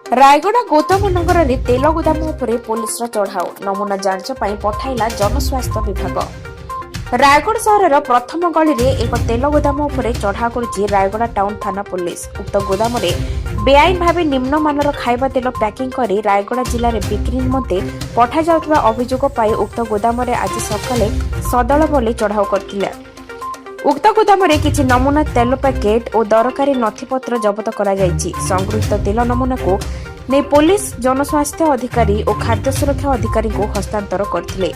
रायगड़ा गौतमनगर में तेल गोदाम उपर पुलिस चढ़ाऊ नमूना जांच पर पठाइला जनस्वास्थ्य विभाग। रायगढ़ सहर प्रथम गली में एक तेल गोदाम उपर चढ़ाऊ कर रायगड़ा टाउन थाना पुलिस उक्त गोदाम बेआईन भाव निम्नमानर खाଇବା तेल पैकिंग कर रायगड़ा जिले में बिक्री निमंते पठा जाउଥିବା अभियोग पाई उक्त गोदाम आज सकाले सदल बली चढ़ाऊ करथिले। उक्त गोदाम किछि नमूना तेल पैकेट और दरकारी नथिपत्र जबत करा जायछि। संगृहीत तेल नमूना को नै पुलिस जनस्वास्थ्य अधिकारी और खाद्य सुरक्षा अधिकारी को हस्तांतर करथिले।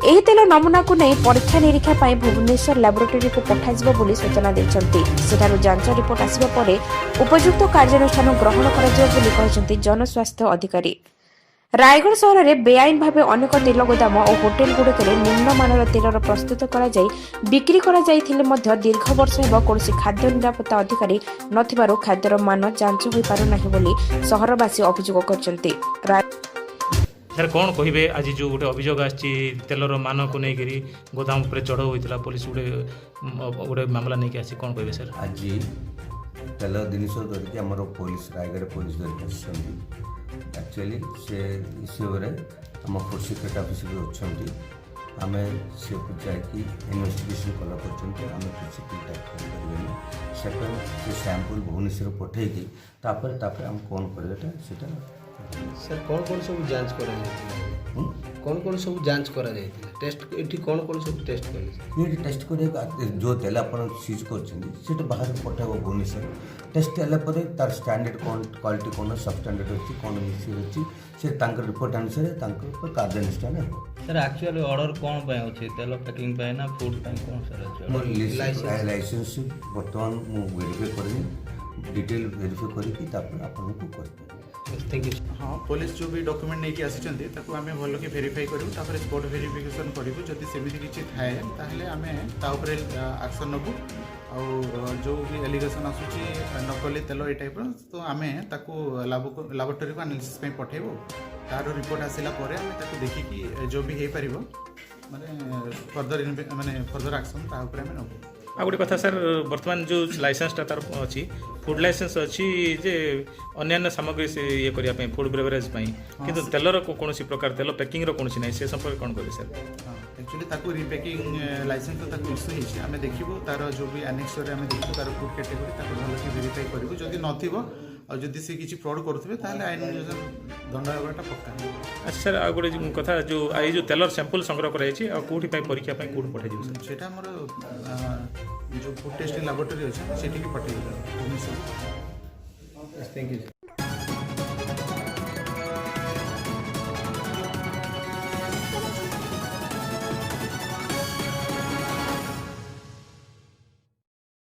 एही तेल नमूना को नै परीक्षा निरीक्षा पाई भुवनेश्वर लैबोरेटरी को पठाजिबो बोली सूचना दैछन्ति। सेठारु जांच रिपोर्ट आसिबा परे उपयुक्त कार्यानुष्ठान ग्रहण कराजिबो बोली कहिसन्ति जनस्वास्थ्य अधिकारी। रायगढ़ सहर में बेआईन भाव अनेक तेल गोदाम और होटेल गुड़िक निम्नमानर तेलर प्रस्तुत बिक्री दीर्घ वर्ष कौन खाद्य निरापत्ता अधिकारी नथिबारु खाद्यर मान जांच हो पारुना बोली सहरवासी अभियोग करछन्ति। सर कौन कहे आज जो गोटे अभियोग आछि तेलर मान को लेकर गोदाम पर चढ़ाऊ होता पुलिस गोटे मामला नहीं आसी कौन कहे सर? आज तेल जिन धरिकी आम पुलिस रायगढ़ पुलिस धरिकी एक्चुअली से हिसाब से आम फूड सिक्रेट ऑफिसर अच्छा आम से जाकि इन्वेस्टिगेशन कला आम किसी सेकेंड से सैंपल भुवनेश्वर पठेगी आम कौन करटा सर कौन सब जांच करा कौन सब जांच करा टेस्ट एठी कौन सब टेस्ट कर टेस्ट कर जो तेल आप सीज कर बाहर पठाब भुवनेश्वर टेस्ट है तार स्टैंडर्ड कौन क्वालिटी कौन सब स्टैंडर्ड अच्छी कौन मिक्सर अच्छी से रिपोर्ट अनुसार कार्यानुष्ठान हो। सर एक्चुअली ऑर्डर कौन पे अच्छे तेल पैकिंग पे ना फूड पे कौन सर लाइसेंस बर्तमान मुझे वेरीफाई कर डिटेल वेरीफाई करके हाँ पुलिस जो भी डॉक्यूमेंट नहीं आसी आम भल कि भेरीफाई करूँ स्पॉट वेरिफिकेशन करूँ जदि सेमती किसी थाए ताहले आम ताऊपर एक्शन नबू आ जो भी एलिगेशन आसूची नकली तेल ये टाइप तो आम लैबोरेटरी को एनालिसिस पठेबू तार रिपोर्ट आसला आम देखिकी जो भी हो पार माने फर्दर एक्शन ताऊपर आम नबू। आ गोटे कथा सर बर्तमान जो लाइसेंसटा तार अच्छी फूड लाइसेंस अच्छी जे अन्य सामग्री से ये करने फूड बेवरेज किंतु तेलर कौन प्रकार तेल पैकिंग कौन ना से संपर्क कौन करें सर? एक्चुअली रिपैकिंग लाइसेंस तो इश्यू होती आम देखू तार जो भी एनेक्स आम देखू तार फूड कैटेगरी भल कि वेरीफाई करूँ जदि नदी से किसी फ्रॉड करुवे आईन दंड होगा पक्का। अच्छा सर आ गोटे कथा जो आई जो तेलर सैंपल संग्रह कराई कौटी परीक्षा कौट पठाई से जो फूड टेस्टिंग लैबोरेटरी अच्छे से पठाई। Thank you.